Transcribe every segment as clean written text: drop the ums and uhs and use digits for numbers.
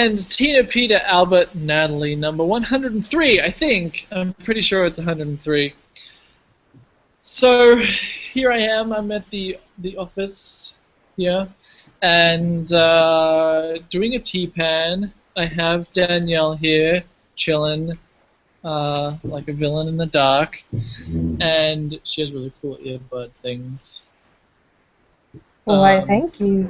And Tina, Peter, Albert, Natalie, number 103, I think. I'm pretty sure it's 103. So here I am. I'm at the office here, and doing a TPAN. I have Danielle here, chilling like a villain in the dark, and she has really cool earbud things. Why, thank you.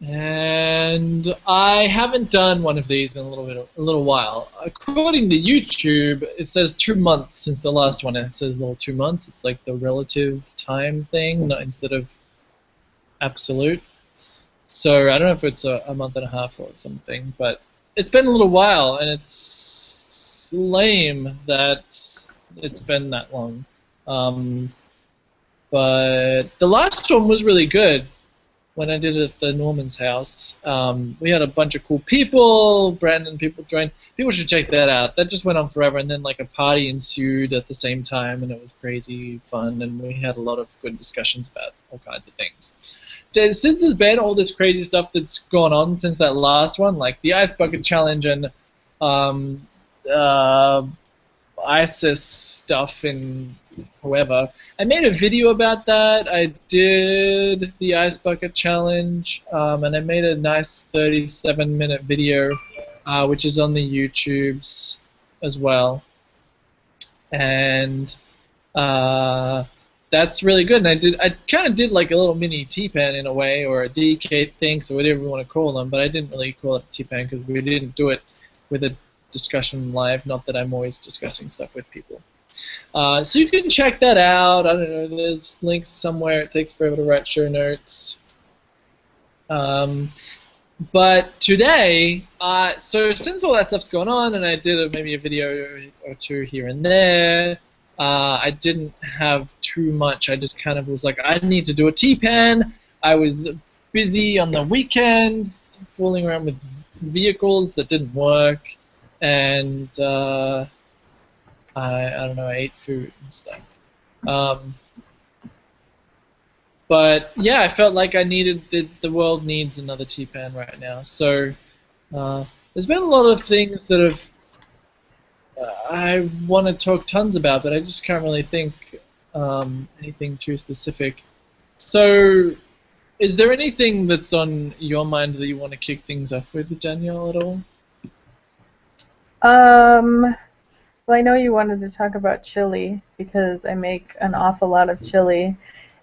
And I haven't done one of these in a little while. According to YouTube, it says 2 months since the last one. It says little 2 months. It's like the relative time thing, not instead of absolute. So I don't know if it's a month and a half or something, but it's been a little while, and it's lame that it's been that long. But the last one was really good. When I did it at the Norman's house, we had a bunch of cool people. Brandon people joined. People should check that out. That just went on forever, and then like a party ensued at the same time, and it was crazy fun, and we had a lot of good discussions about all kinds of things. Since there's been all this crazy stuff that's gone on since that last one, like the Ice Bucket Challenge and ISIS stuff and whoever. I made a video about that. I did the Ice Bucket Challenge, and I made a nice 37-minute video, which is on the YouTubes as well. And that's really good. And I kind of did like a little mini TPAN in a way, or a DK thing, so whatever you want to call them. But I didn't really call it TPAN because we didn't do it with a discussion live. Not that I'm always discussing stuff with people. So you can check that out. I don't know, there's links somewhere. It takes forever to write show notes. But today, so since all that stuff's going on, and I did maybe a video or two here and there, I didn't have too much. I just kind of was like, I need to do a TPAN. I was busy on the weekend, fooling around with vehicles that didn't work, and I don't know, I ate food and stuff. But yeah, I felt like I needed, the world needs another TPAN right now. So there's been a lot of things that have I want to talk tons about, but I just can't really think anything too specific. So is there anything that's on your mind that you want to kick things off with, Danielle, at all? Well, I know you wanted to talk about chili because I make an awful lot of chili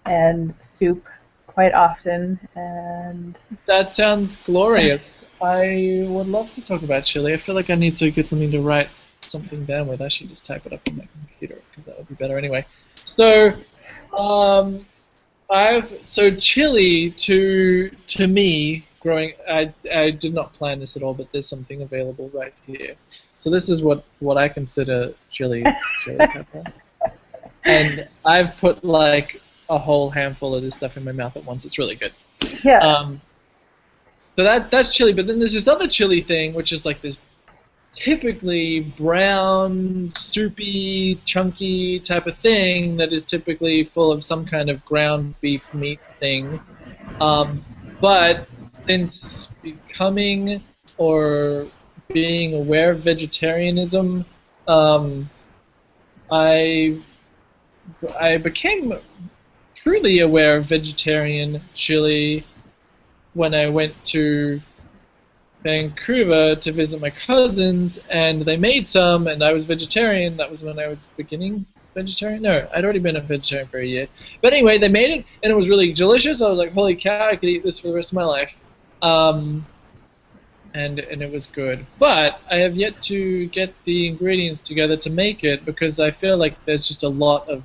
and soup quite often, and that sounds glorious. I would love to talk about chili. I feel like I need to get something to write something down with. I should just type it up on my computer because that would be better anyway. So, chili to me growing. I did not plan this at all, but there's something available right here. So this is what I consider chili pepper, and I've put like a whole handful of this stuff in my mouth at once. It's really good. Yeah. So that's chili, but then there's this other chili thing, which is like this typically brown, soupy, chunky type of thing that is typically full of some kind of ground beef meat thing. But since becoming or being aware of vegetarianism, I became truly aware of vegetarian chili when I went to Vancouver to visit my cousins, and they made some, and I was vegetarian. That was when I was beginning vegetarian. No, I'd already been a vegetarian for a year. But anyway, they made it, and it was really delicious. I was like, holy cow, I could eat this for the rest of my life. And it was good. But I have yet to get the ingredients together to make it because I feel like there's just a lot of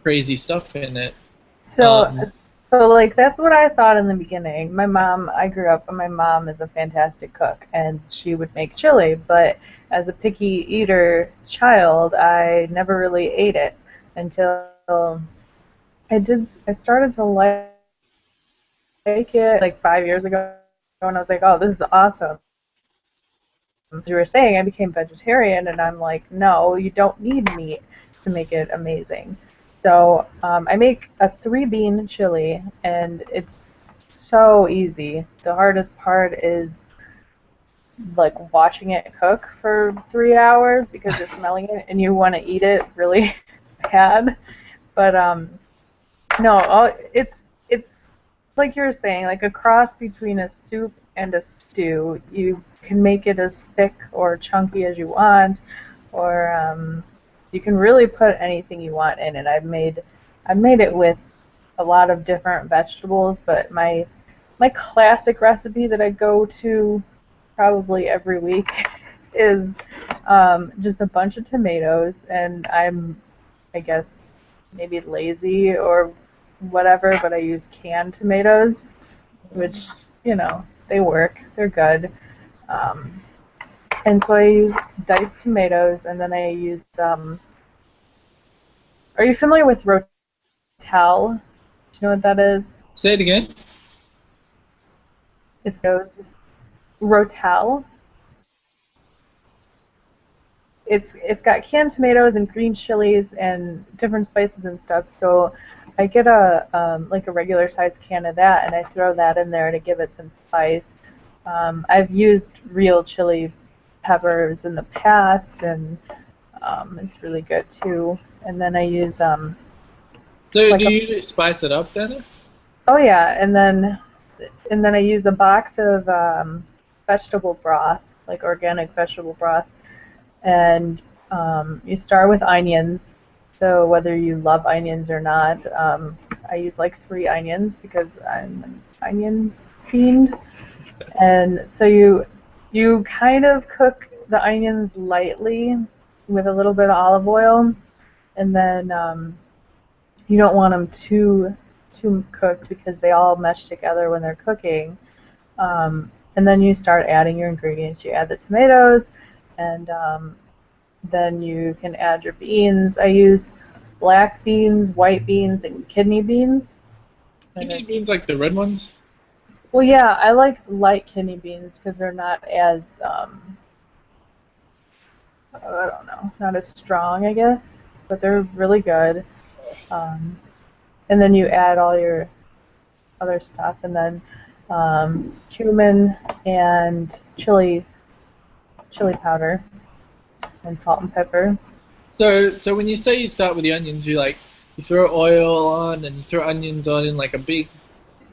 crazy stuff in it. So like that's what I thought in the beginning. I grew up and my mom is a fantastic cook and she would make chili, but as a picky eater child, I never really ate it until I started to like it like 5 years ago, and I was like, oh, this is awesome. As you were saying, I became vegetarian, and I'm like, no, you don't need meat to make it amazing. So I make a 3-bean chili, and it's so easy. The hardest part is like watching it cook for 3 hours because you're smelling it and you want to eat it really bad. But no, it's like you were saying, like a cross between a soup and a stew. You can make it as thick or chunky as you want, or you can really put anything you want in it. I've made it with a lot of different vegetables, but my classic recipe that I go to probably every week is just a bunch of tomatoes, and I guess, maybe lazy or whatever, but I use canned tomatoes, which, they work. They're good. Um, and so I use diced tomatoes, and then I use, are you familiar with Rotel? Do you know what that is? Say it again. It's Rotel. It's got canned tomatoes and green chilies and different spices and stuff. So I get a like a regular sized can of that, and I throw that in there to give it some spice. I've used real chili peppers in the past, and it's really good too. And then I use So like do a you usually spice it up then? oh yeah, and then I use a box of vegetable broth, like organic vegetable broth. And you start with onions. So whether you love onions or not, I use like 3 onions because I'm an onion fiend. And so you kind of cook the onions lightly with a little bit of olive oil, and then you don't want them too cooked because they all mesh together when they're cooking. And then you start adding your ingredients. You add the tomatoes, and then you can add your beans. I use black beans, white beans, and kidney beans. And Kidney beans like the red ones? well, yeah, I like light kidney beans because they're not as, I don't know, not as strong, I guess, but they're really good. Um, and then you add all your other stuff, and then cumin and chili powder and salt and pepper. So when you say you start with the onions, you throw oil on and you throw onions on in like a big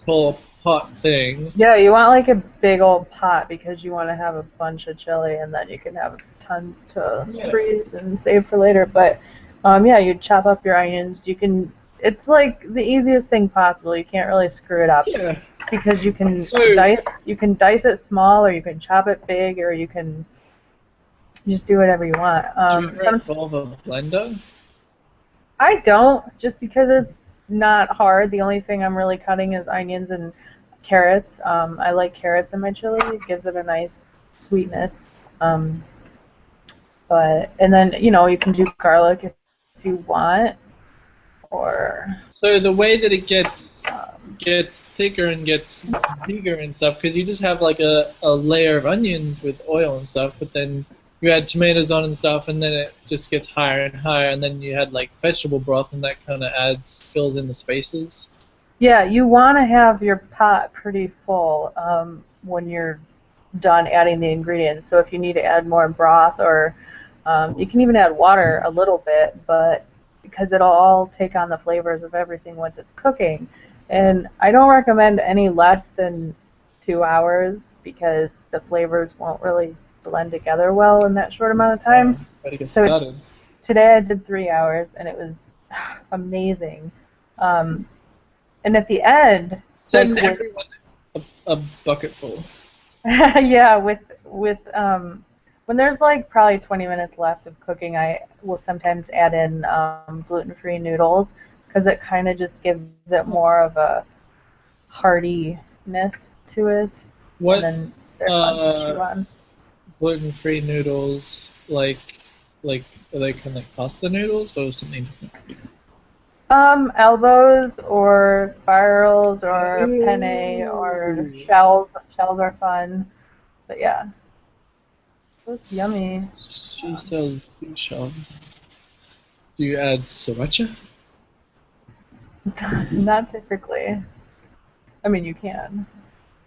tall pot thing. Yeah, you want like a big old pot because you want to have a bunch of chili, and then you can have tons to Yeah. freeze and save for later. But yeah, you chop up your onions. You can. It's like the easiest thing possible. You can't really screw it up Yeah. because you can So dice. You can dice it small, or you can chop it big, or you can just do whatever you want. do you ever involve a blender? I don't, just because it's not hard. The only thing I'm really cutting is onions and carrots. I like carrots in my chili. It gives it a nice sweetness. Um, and then you can do garlic if you want, or So the way that it um, gets thicker and gets bigger and stuff, because you just have like a layer of onions with oil and stuff, but then you add tomatoes on and stuff, and then it just gets higher and higher, and then you had like vegetable broth, and that kind of fills in the spaces. yeah, you want to have your pot pretty full when you're done adding the ingredients. So if you need to add more broth, or you can even add water a little bit, but because it'll all take on the flavors of everything once it's cooking. And I don't recommend any less than 2 hours because the flavors won't really blend together well in that short amount of time. Better get So started. today I did 3 hours, and it was amazing. Um, and at the end, like Send everyone a bucket full. yeah, with when there's like probably 20 minutes left of cooking, I will sometimes add in gluten-free noodles because it kind of just gives it more of a heartiness to it, and What then they're fun to chew uh, on. gluten-free noodles like are they kind of like pasta noodles or something different? Elbows or spirals or penne or Ooh. shells. Shells are fun, but yeah, it's yummy. She sells seashells. Do you add sriracha? Not typically. I mean, you can.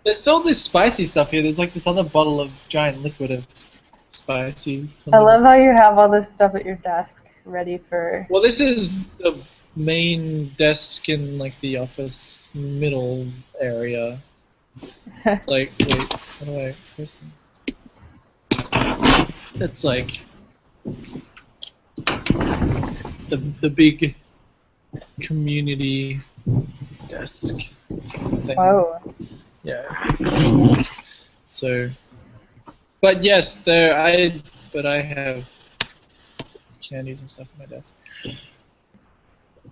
There's all this spicy stuff here. There's like this other bottle of giant liquid of spicy I love how condiments. you have all this stuff at your desk ready for. Well, this is the main desk in like the office middle area. Like, wait, how do I? It's like the big community desk thing. Whoa. Yeah. So, but yes, but I have candies and stuff on my desk.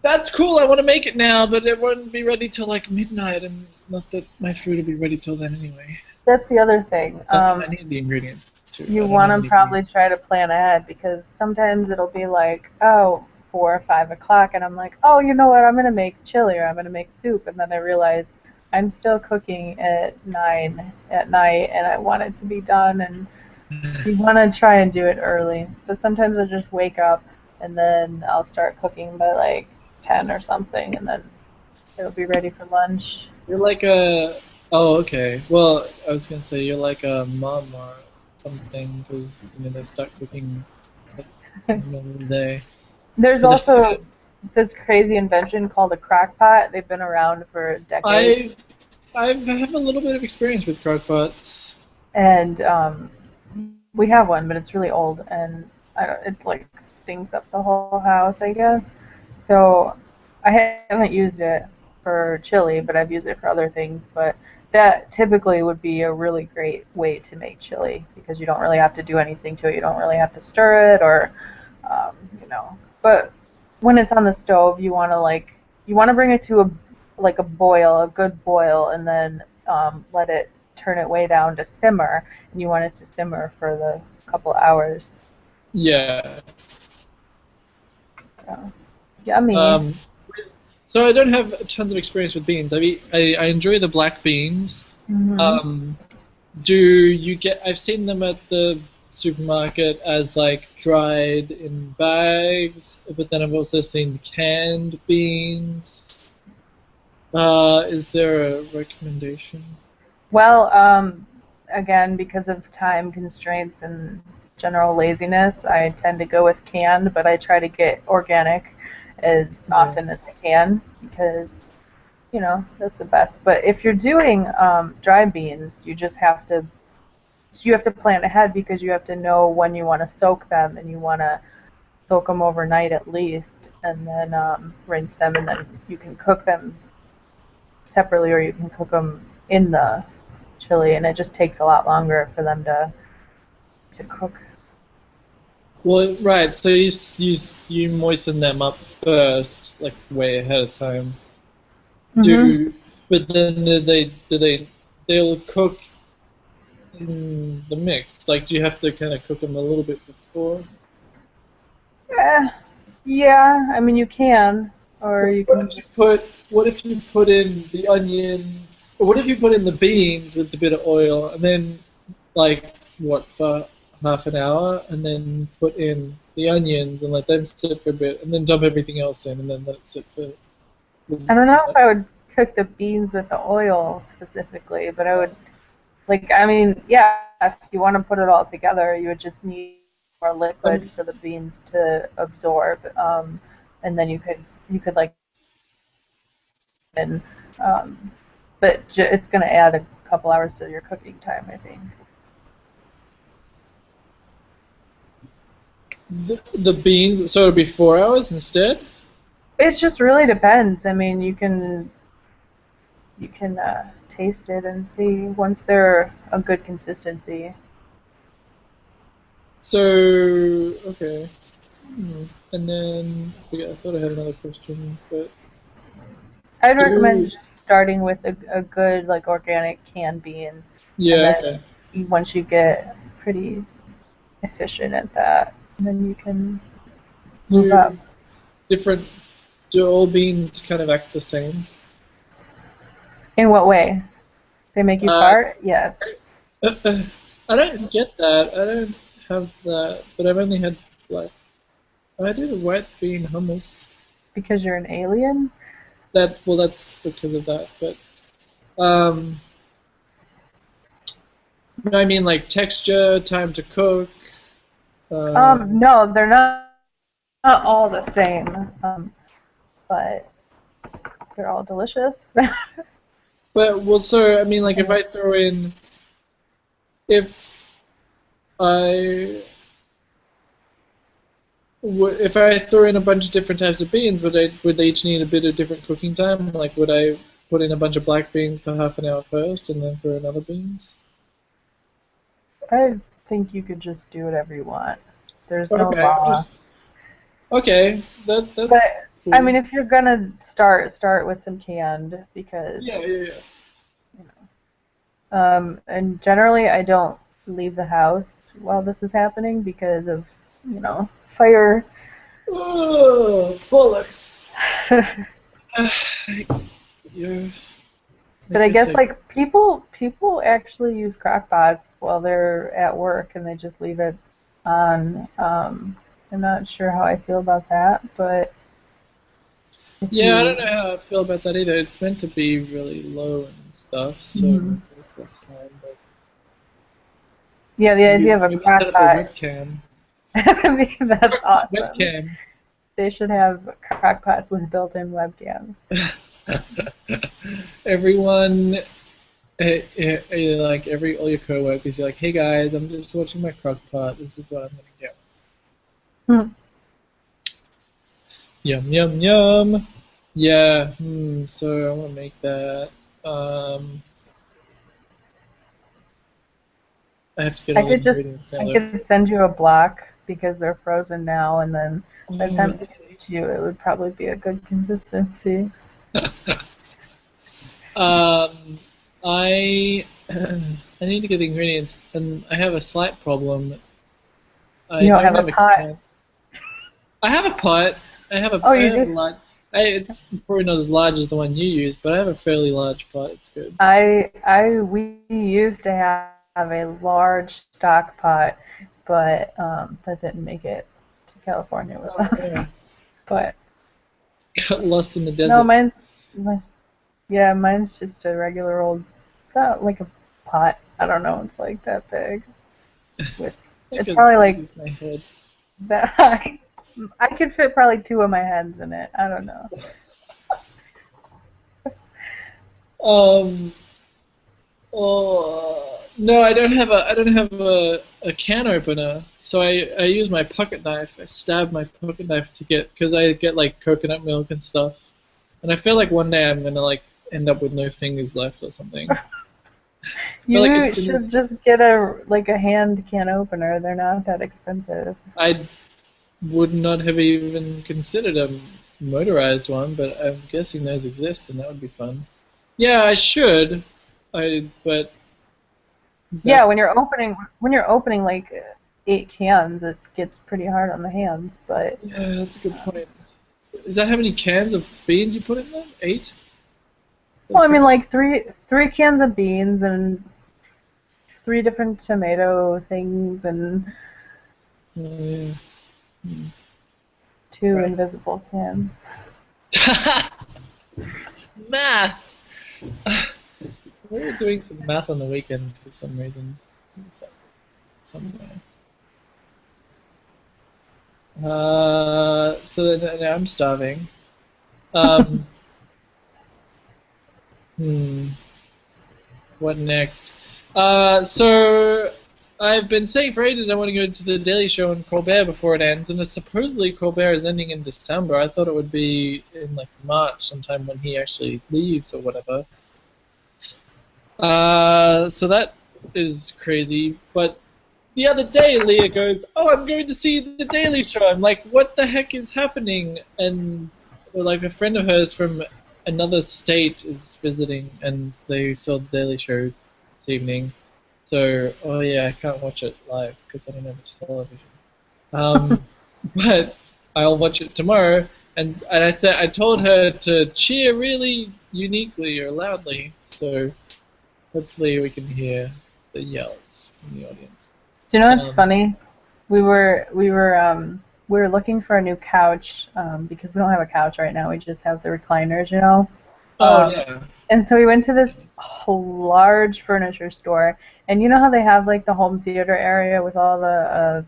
That's cool. I want to make it now, but it won't be ready till like midnight, and not that my food will be ready till then anyway. That's the other thing. I need the ingredients too. You want to probably try to plan ahead because sometimes it'll be like, oh, 4 or 5 o'clock, and I'm like, oh, you know what? I'm gonna make chili or I'm gonna make soup, and then I realize I'm still cooking at 9 at night, and I want it to be done, and you want to try and do it early. So sometimes I just wake up and then I'll start cooking by like 10 or something, and then it'll be ready for lunch. You're like a. Oh, okay. Well, I was gonna say you're like a mom or something because they start cooking at the middle of the day. There's also this crazy invention called a crock pot. They've been around for decades. I have a little bit of experience with crock pots. And we have one, but it's really old, and it like stinks up the whole house, I guess. So I haven't used it for chili, but I've used it for other things. But that typically would be a really great way to make chili because you don't really have to do anything to it. You don't really have to stir it, or you know. But when it's on the stove, you want to bring it to a boil, a good boil, and then let it turn it way down to simmer, and you want it to simmer for the couple hours. Yeah. So, yummy. So I don't have tons of experience with beans. I enjoy the black beans. Mm-hmm. Do you get? I've seen them at the supermarket as like dried in bags, but then I've also seen canned beans. Is there a recommendation? Well, again, because of time constraints and general laziness, I tend to go with canned, but I try to get organic as often as I can because, that's the best. But if you're doing dry beans, you have to plan ahead because you have to know when you want to soak them, and you want to soak them overnight at least, and then rinse them, and then you can cook them separately, or you can cook them in the chili, and it just takes a lot longer for them to cook. Well, right. So you moisten them up first, like way ahead of time. Mm-hmm. But then they'll cook in the mix? Like, do you have to kind of cook them a little bit before? Yeah, I mean you can, or you can just. What if you put in the onions? Or what if you put in the beans with a bit of oil, and then like what for half an hour, and then put in the onions and let them sit for a bit, and then dump everything else in, and then let it sit for. I don't know if I would cook the beans with the oil specifically, but I would, yeah, if you want to put it all together, you would just need more liquid for the beans to absorb, and then you could like, and but it's going to add a couple hours to your cooking time, I think. The beans, so it'd be 4 hours instead? It just really depends. I mean, you can taste it and see once they're a good consistency. So, okay. And then, I thought I had another question, but I'd recommend just starting with a good like organic canned bean, and yeah, okay. then once you get pretty efficient at that, then you can move up. Different, do all beans kind of act the same? In what way? They make you Uh, fart? Yes. I don't get that. I don't have that, but I've only had like I did a white bean hummus. Because you're an alien? Well, that's because of that, but Um, no, I mean like texture, time to cook. No, they're not all the same, but they're all delicious. But well, so I mean, like if I throw in, if I if I throw in a bunch of different types of beans, would they each need a bit of different cooking time? Like would I put in a bunch of black beans for half an hour first, and then throw in other beans? I think you could just do whatever you want. There's no Okay, law. okay, But that's I cool. mean, if you're gonna start with some canned because Yeah, yeah, yeah. you know. And generally, I don't leave the house while this is happening because of fire. Oh, bollocks. But Yeah, I I guess guess I. like people actually use crock pots while they're at work and they just leave it on. I'm not sure how I feel about that, but if Yeah, I don't you, know how I feel about that either. It's meant to be really low and stuff, so mhm. I guess that's fine. But Yeah, the idea of a maybe set crock up a pot, webcam. I mean, that's awesome. Webcam. They should have crock pots with built-in webcams. Everyone, like all your coworkers, you're like, hey guys, I'm just watching my crock pot. This is what I'm gonna get. Hmm. Yum yum yum. Yeah. So I want to make that. Um, I have to get I all the could just ingredients now I though. could send you a block because they're frozen now, and then by the Oh, time it gets to you, it would probably be a good consistency. um, I I need to get the ingredients, and I have a slight problem. You I don't don't have a have a pot. can. I have a pot. Oh, I you have a do. large. It's probably not as large as the one you use, but I have a fairly large pot. It's good. We used to have a large stock pot, but that didn't make it to California with Oh us. no! But Got lost in the no, desert. mine's just a regular old, not like a pot. I don't know. It's like that big. With Like it's as probably big like as my head. that. I could fit probably two of my heads in it. I don't know. Um. Oh no, I don't have a can opener. So I use my pocket knife. I stab my pocket knife to get because I get like coconut milk and stuff. And I feel like one day I'm gonna like end up with no fingers left or something. I feel like it's You gonna. should just get a hand can opener. They're not that expensive. I would not have even considered a motorized one, but I'm guessing those exist, and that would be fun. Yeah, I should. But Yeah, that's when you're opening like 8 cans, it gets pretty hard on the hands. But yeah, that's a good point. Is that how many cans of beans you put in there? 8? well, I mean like three cans of beans and three different tomato things and Yeah. Hmm. two Right. invisible cans. Math. We were doing some math on the weekend for some reason. Somewhere. So then I'm starving. Um, hmm. What next? So I've been saying for ages I want to go to the Daily Show and Colbert before it ends, and supposedly Colbert is ending in December. I thought it would be in like March, sometime when he actually leaves or whatever. So that is crazy. But the other day, Leah goes, "Oh, I'm going to see the Daily Show." I'm like, "What the heck is happening?" And like a friend of hers from another state is visiting, and they saw the Daily Show this evening. So, oh yeah, I can't watch it live because I don't have a television. Um, but I'll watch it tomorrow. And I told her to cheer really uniquely or loudly. So hopefully we can hear the yells from the audience. Do you know what's Um, funny? We were looking for a new couch because we don't have a couch right now. We just have the recliners, you know. oh Um, yeah. And so we went to this large furniture store, and you know how they have like the home theater area with all the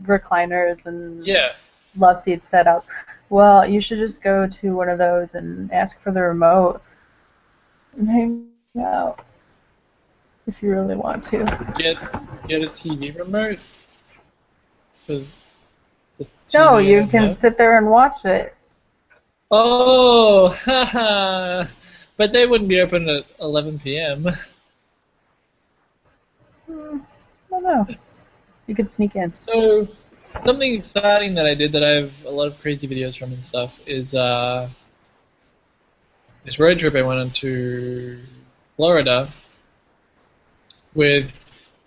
recliners and Yeah. love seats set up. Well, you should just go to one of those and ask for the remote and hang out if you really want to. Get a TV remote for the No, TV I you don't can have. sit there and watch it. Oh, haha. But they wouldn't be open at 11 p.m. I don't know. You could sneak in. So, something exciting that I did that I have a lot of crazy videos from and stuff is this road trip I went on to Florida with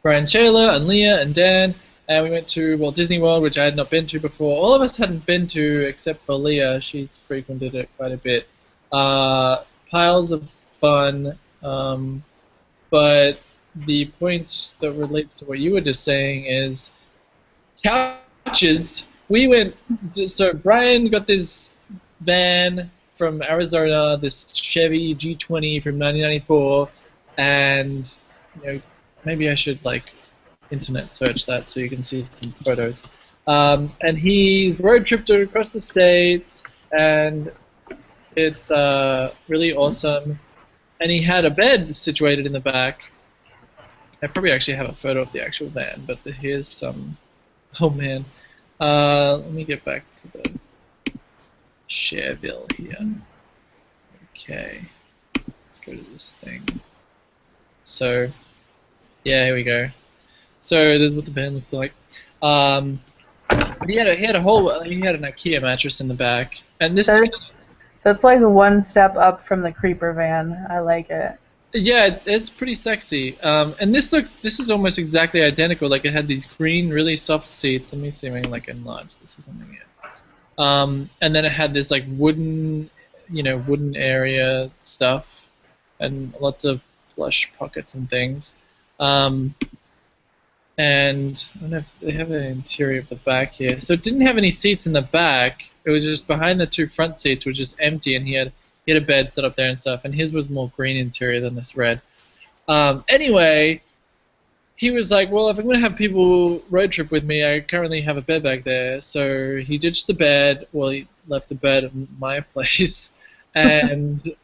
Brian Shayla and Leah and Dan, and we went to Walt Disney World, which I had not been to before. All of us hadn't been to except for Leah. She's frequented it quite a bit. Piles of fun, but the point that relates to what you were just saying is couches. We went. So Brian got this van from Arizona, this Chevy G20 from 1994, and maybe I should like internet search that so you can see some photos. And he road tripped across the states, and it's really awesome. And he had a bed situated in the back. I probably actually have a photo of the actual van, but here's some. Oh man. Let me get back to the Shareville here. Okay. Let's go to this thing. So, yeah, here we go. So there's what the van looks like. He had an IKEA mattress in the back, and this. That's like one step up from the creeper van. I like it. Yeah, it's pretty sexy. And this is almost exactly identical. Like it had these green, really soft seats. Let me see if I can like enlarge this or something here. And then it had this like wooden area stuff, and lots of plush pockets and things. And I don't know if they have an interior of the back here. So it didn't have any seats in the back. It was just behind the two front seats, which is empty, and he had a bed set up there and stuff. And his was more green interior than this red. Anyway, he was like, well, if I'm going to have people road trip with me, I currently have a bed back there. So he ditched the bed. Well, he left the bed at my place. And he's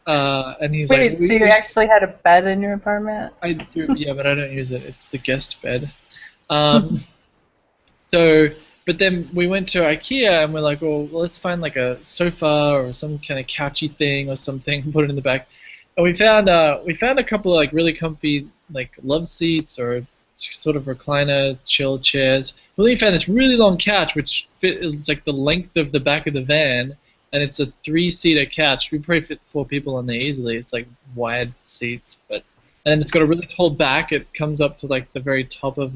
like... Wait, so you actually had a bed in your apartment? I do, yeah, but I don't use it. It's the guest bed. But then we went to IKEA and we're like, well, let's find like a sofa or some kind of couchy thing or something and put it in the back. And we found a couple of like really comfy like love seats or sort of recliner chill chairs. We found this really long couch which it's like the length of the back of the van, and it's a 3-seater couch. We probably fit 4 people on there easily. It's like wide seats, and it's got a really tall back. It comes up to like the very top of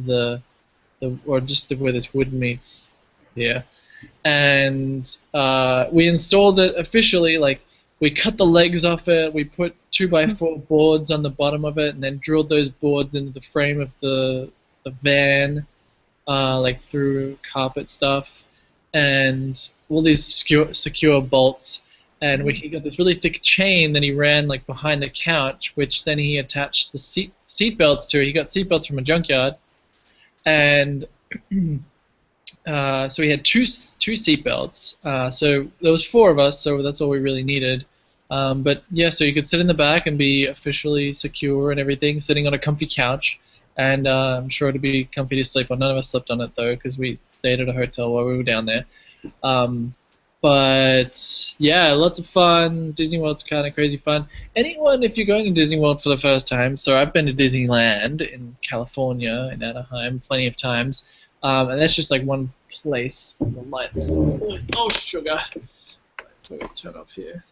or just where this wood meets here. And we installed it officially. Like we cut the legs off it. We put 2x4 boards on the bottom of it, and then drilled those boards into the frame of the van, like through carpet stuff, and all these secure bolts. And he got this really thick chain that he ran like behind the couch, which then he attached the seat belts to. He got seat belts from a junkyard, and so we had two seat belts. So there was 4 of us, so that's all we really needed. But yeah, so you could sit in the back and be officially secure and everything, sitting on a comfy couch, and I'm sure it'd be comfy to sleep on. None of us slept on it though, because we stayed at a hotel while we were down there. But yeah, lots of fun. Disney World's kind of crazy fun. Anyone, if you're going to Disney World for the first time, so I've been to Disneyland in California, in Anaheim, plenty of times, and that's just like one place. The lights. Oh, sugar. Lights always turn off here.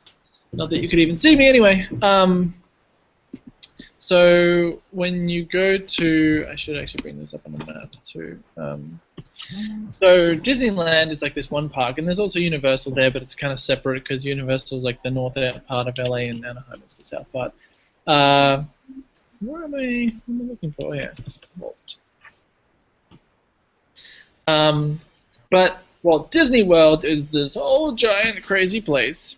Not that you could even see me anyway. So when you go to, I should actually bring this up on the map too. So Disneyland is like this one park, and there's also Universal there, but it's kind of separate because Universal is like the north part of LA, and Anaheim is the south part. Where am I looking for? Yeah, Walt. But Walt Disney World is this whole giant crazy place.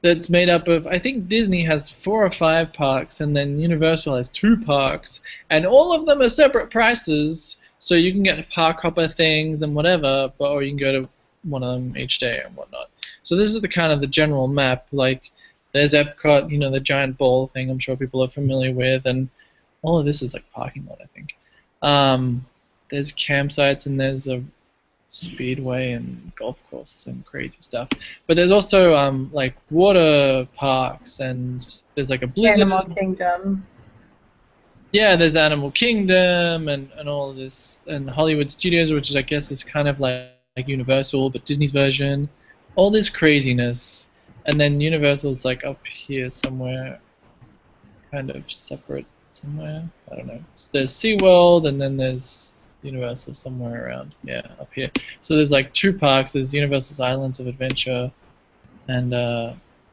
that's made up of, I think Disney has 4 or 5 parks, and then Universal has 2 parks, and all of them are separate prices. So you can get park hopper things and whatever, but or you can go to one of them each day and whatnot. So this is the kind of the general map. Like there's Epcot, the giant ball thing. I'm sure people are familiar with, and all of this is like parking lot, I think. There's campsites and there's a speedway and golf courses and crazy stuff. But there's also like water parks, and there's like a blizzard. Animal Kingdom. Yeah, there's Animal Kingdom and all of this, and Hollywood Studios, which is, I guess, is kind of like Universal, but Disney's version. All this craziness. And then Universal's like up here somewhere, kind of separate somewhere. I don't know. So there's SeaWorld, and then there's Universal somewhere around, yeah, up here. So there's like 2 parks. There's Universal's Islands of Adventure and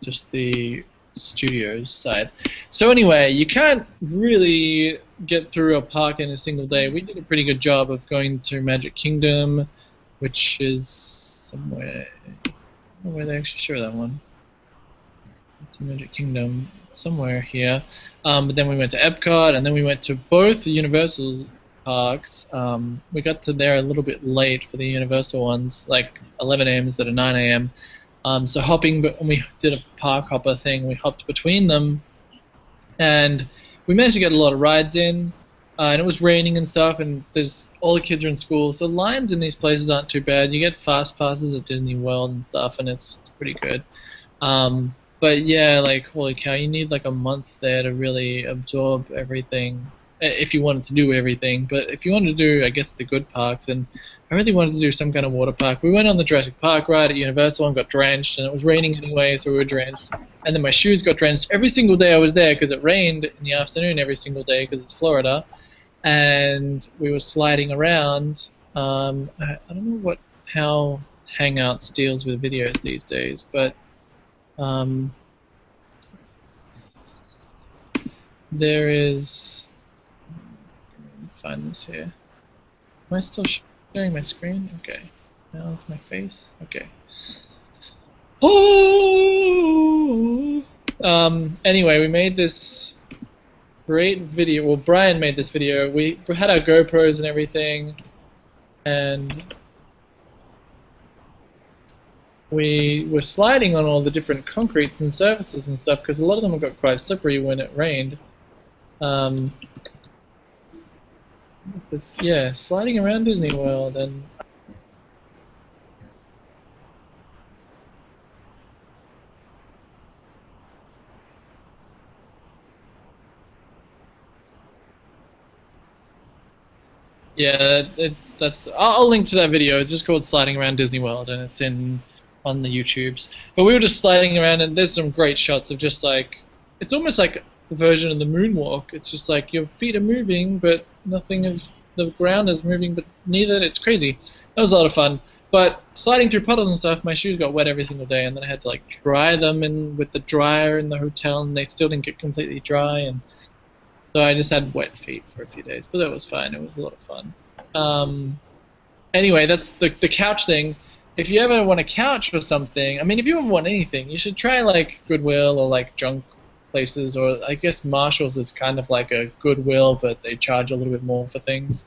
just the Studios side. So anyway, you can't really get through a park in a single day. We did a pretty good job of going to Magic Kingdom, which is somewhere. I don't know where they actually show that one. It's Magic Kingdom somewhere here. But then we went to Epcot, and then we went to both the Universal parks. We got to there a little bit late for the Universal ones, like 11 a.m. instead of 9 a.m. So hopping, but when we did a park hopper thing, we hopped between them, and we managed to get a lot of rides in. And it was raining and stuff, and there's all the kids are in school, so lines in these places aren't too bad. You get fast passes at Disney World and stuff, and it's pretty good. But yeah, like holy cow, you need like a month there to really absorb everything, if you wanted to do everything. But if you wanted to do, I guess, the good parks, and I really wanted to do some kind of water park. We went on the Jurassic Park ride at Universal and got drenched, and it was raining anyway, so we were drenched. And then my shoes got drenched every single day I was there because it rained in the afternoon every single day because it's Florida. And we were sliding around. I don't know how Hangouts deals with videos these days, but there is. Let me find this here. Am I still sharing my screen? Okay. Now it's my face. Okay. Oh. Anyway, we made this great video. Well, Brian made this video. We had our GoPros and everything, and we were sliding on all the different concretes and surfaces and stuff because a lot of them got quite slippery when it rained. Yeah, sliding around Disney World, and yeah, I'll link to that video. It's just called Sliding Around Disney World, and it's on the YouTubes. But we were just sliding around, and there's some great shots of just like, it's almost like the version of the moonwalk. It's just like your feet are moving, but the ground is moving, but neither. It's crazy. That was a lot of fun. But sliding through puddles and stuff, my shoes got wet every single day, and then I had to like dry them with the dryer in the hotel, and they still didn't get completely dry, and so I just had wet feet for a few days. But that was fine. It was a lot of fun. Anyway, that's the couch thing. If you ever want a couch or something, I mean, if you ever want anything, you should try like Goodwill or like junk places, or I guess Marshall's is kind of like a Goodwill, but they charge a little bit more for things.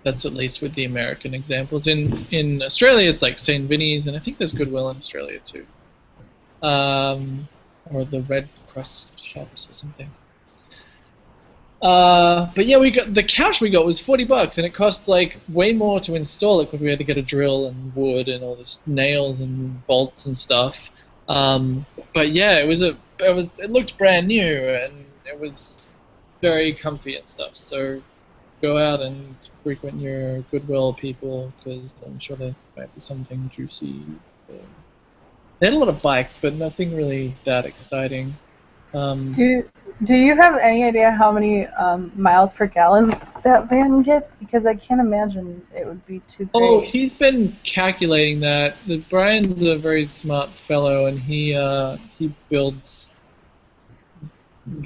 That's at least with the American examples. In Australia, it's like St. Vinny's, and I think there's Goodwill in Australia too, or the Red Cross shops or something. But yeah, the couch we got was $40, and it cost like way more to install it because we had to get a drill and wood and all this nails and bolts and stuff. But yeah, it looked brand new, and it was very comfy and stuff. So go out and frequent your Goodwill people, because I'm sure there might be something juicy. They had a lot of bikes, but nothing really that exciting. Do you have any idea how many miles per gallon that van gets? Because I can't imagine it would be too great. Oh, he's been calculating that. Brian's a very smart fellow, and he builds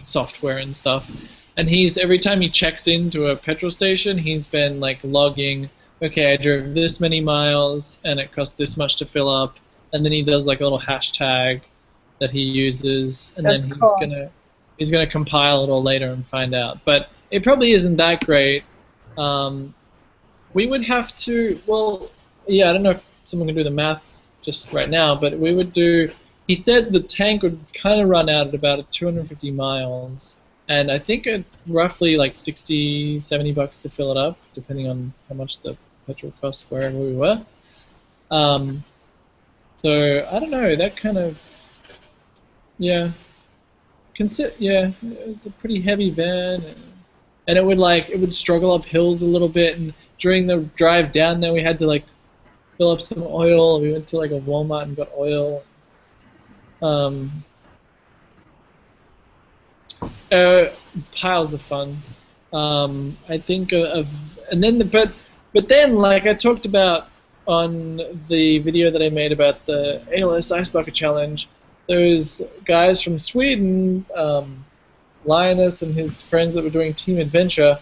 software and stuff. And every time he checks into a petrol station, he's been like logging, okay, I drove this many miles, and it cost this much to fill up, and then he does like a little hashtag that he uses, and That's then cool. he's gonna compile it all later and find out. But it probably isn't that great. Um, we would have to, well, yeah, I don't know if someone can do the math just right now, but we would do. He said the tank would kind of run out at about 250 miles, and I think it's roughly like 60, $70 to fill it up, depending on how much the petrol costs wherever we were. Um, so I don't know. That kind of, yeah, yeah, it's a pretty heavy van, and it would struggle up hills a little bit. And during the drive down there, we had to like fill up some oil. We went to like a Walmart and got oil. Um, uh, Piles of fun. I think of, and then but then like I talked about on the video that I made about the ALS Ice Bucket Challenge, those guys from Sweden, Linus and his friends that were doing Team Adventure,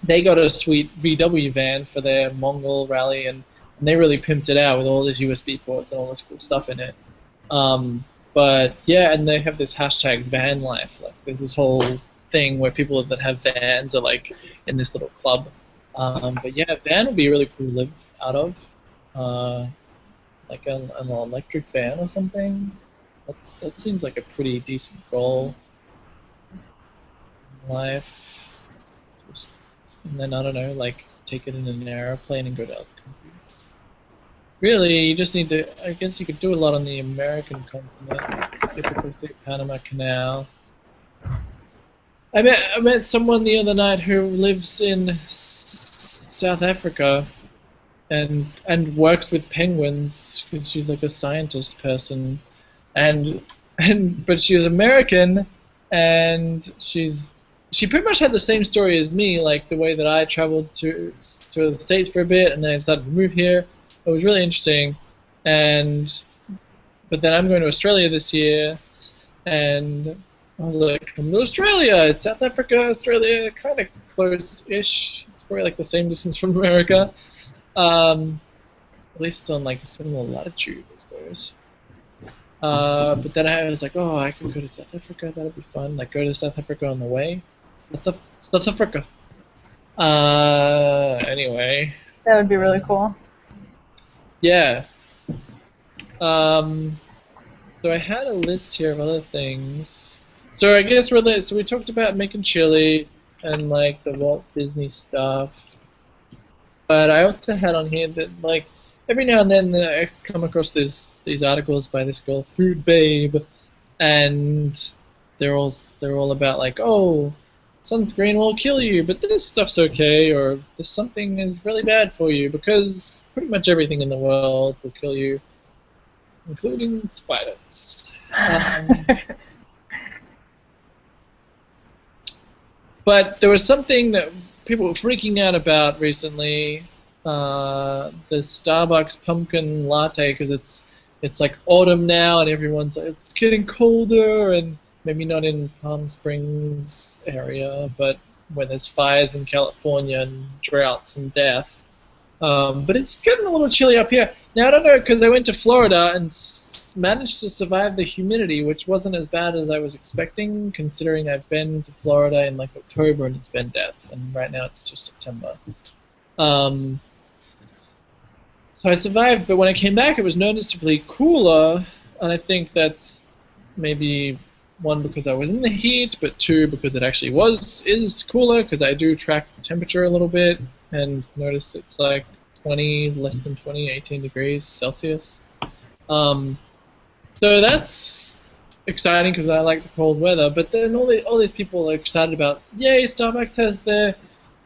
they got a sweet VW van for their Mongol rally, and they really pimped it out with all these USB ports and all this cool stuff in it. Um, but yeah, and they have this hashtag van life. Like there's this whole thing where people that have vans are like in this little club. But yeah, van would be really cool to live out of, uh, like an electric van or something. That seems like a pretty decent goal in life. Just, and then I don't know, like take it in an airplane and go to other countries. Really, you just need to. I guess you could do a lot on the American continent. Skip across the Panama Canal. I met someone the other night who lives in South Africa and works with penguins because she's like a scientist person, and but she's American, and she pretty much had the same story as me, like the way that I traveled to the States for a bit and then I decided to move here. It was really interesting, and but then I'm going to Australia this year, and I was like, come to Australia. It's South Africa, Australia, kind of close-ish. It's probably like the same distance from America. At least it's on like a similar latitude, I suppose. But then I was like, oh, I could go to South Africa. That'd be fun. Like go to South Africa on the way. South Africa. Anyway. That would be really cool. Yeah. So I had a list here of other things. So I guess so we talked about making chili and like the Walt Disney stuff. But I also had on here that like every now and then I come across these articles by this girl Food Babe, and they're all about like, oh, sunscreen will kill you, but this stuff's okay, or this something is really bad for you because pretty much everything in the world will kill you, including spiders. But there was something that people were freaking out about recently, the Starbucks pumpkin latte, because it's like autumn now and everyone's like, it's getting colder, and maybe not in Palm Springs area, but where there's fires in California and droughts and death. But it's getting a little chilly up here. Now, I don't know, because I went to Florida and managed to survive the humidity, which wasn't as bad as I was expecting, considering I've been to Florida in like October and it's been death, and right now it's just September. So I survived, but when I came back, it was noticeably cooler, and I think that's maybe one because I was in the heat, but two because it actually is cooler because I do track the temperature a little bit and notice it's like 20, less than 20, 18 degrees Celsius. So that's exciting because I like the cold weather. But then all these people are excited about, yay, Starbucks has their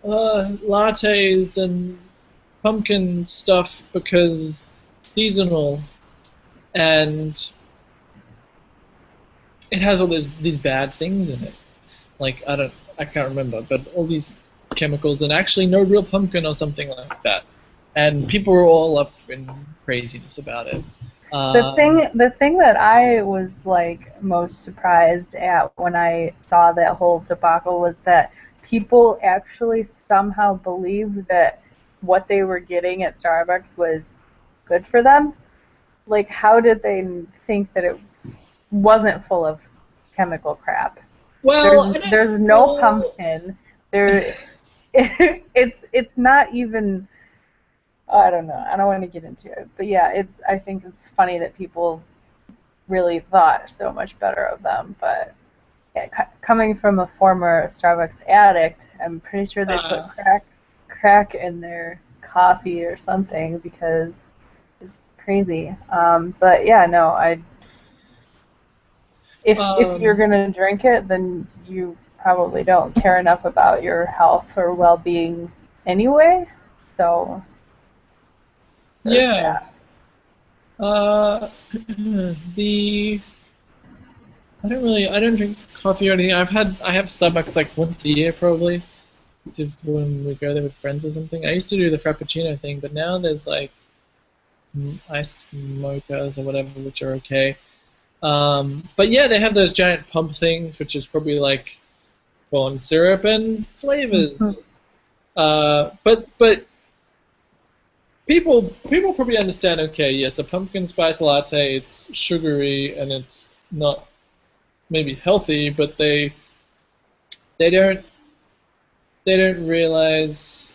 lattes and pumpkin stuff because seasonal, and it has all these bad things in it. Like I can't remember, but all these chemicals and actually no real pumpkin or something like that. And people were all up in craziness about it. The thing that I was like most surprised at when I saw that whole debacle was that people actually somehow believed that what they were getting at Starbucks was good for them. like, how did they think that it wasn't full of chemical crap? Well, There's no pumpkin. There, it's not even. I don't know. I don't want to get into it, but yeah, I think it's funny that people really thought so much better of them. But yeah, coming from a former Starbucks addict, I'm pretty sure they put crack in their coffee or something because it's crazy. But yeah, no, if you're gonna drink it, then you probably don't care enough about your health or well-being anyway. So there's yeah. that. The I don't drink coffee or anything. I have Starbucks like once a year probably, when we go there with friends or something. I used to do the Frappuccino thing, but now there's like iced mochas or whatever, which are okay. But yeah, they have those giant pump things, which is probably like corn syrup and flavors. But people probably understand. Okay, yes, a pumpkin spice latte. It's sugary and it's not maybe healthy, but they don't they don't realize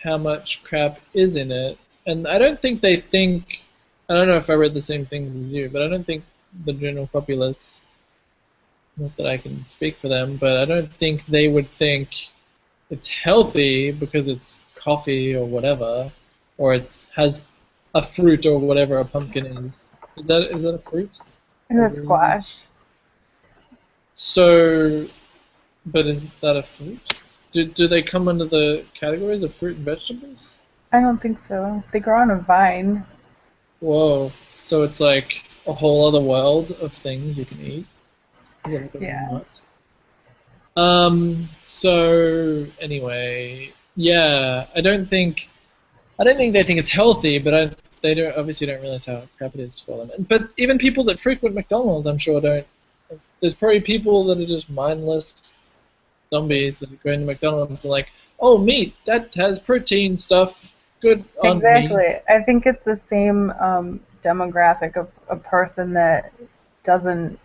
how much crap is in it. And I don't think they think. I don't know if I read the same things as you, but I don't think the general populace. Not that I can speak for them, but I don't think they would think it's healthy because it's coffee or whatever, or it has a fruit or whatever a pumpkin is. Is that a fruit? It's a squash. So, but is that a fruit? Do they come under the categories of fruit and vegetables? I don't think so. They grow on a vine. Whoa. So it's like a whole other world of things you can eat. Yeah. So anyway, yeah, I don't think they think it's healthy, but they don't obviously don't realize how crap it is for them. But even people that frequent McDonald's, I'm sure don't. There's probably people that are just mindless zombies that go into McDonald's and like, oh, meat, that has protein stuff, good on me. Exactly. I think it's the same demographic of a person that doesn't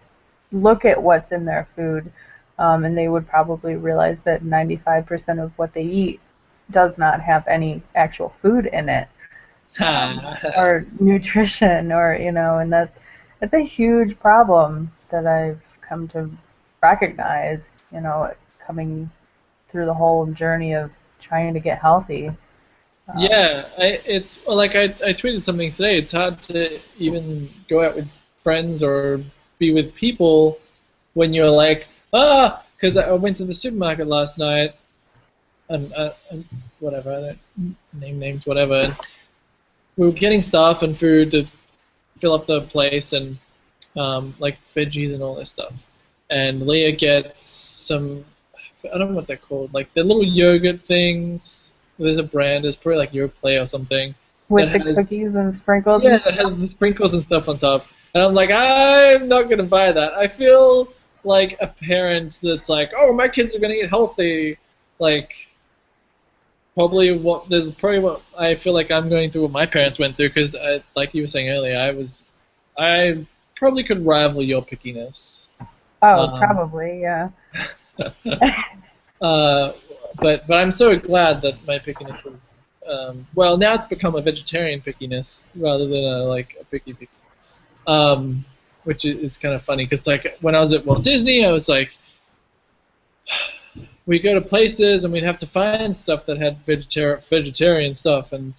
look at what's in their food, and they would probably realize that 95% of what they eat does not have any actual food in it, or nutrition, or and that's a huge problem that I've come to recognize, coming through the whole journey of trying to get healthy. Yeah, it's like I tweeted something today. It's hard to even go out with friends or be with people when you're like, because I went to the supermarket last night and whatever, I don't name names, whatever. And we were getting stuff and food to fill up the place and like veggies and all this stuff. And Leah gets some, I don't know what they're called, like the little yogurt things. There's a brand, it's probably like Yoplait or something. With the cookies and sprinkles? Yeah, it has the sprinkles and stuff on top. And I'm like, I'm not going to buy that. I feel like a parent that's like, oh, my kids are going to eat healthy. Like, probably what I feel like I'm going through what my parents went through, because like you were saying earlier, I probably could rival your pickiness. Oh, probably, yeah. But I'm so glad that my pickiness is well, now it's become a vegetarian pickiness rather than a picky, which is kind of funny because like when I was at Walt Disney, I was like, we go to places and we'd have to find stuff that had vegetarian stuff, and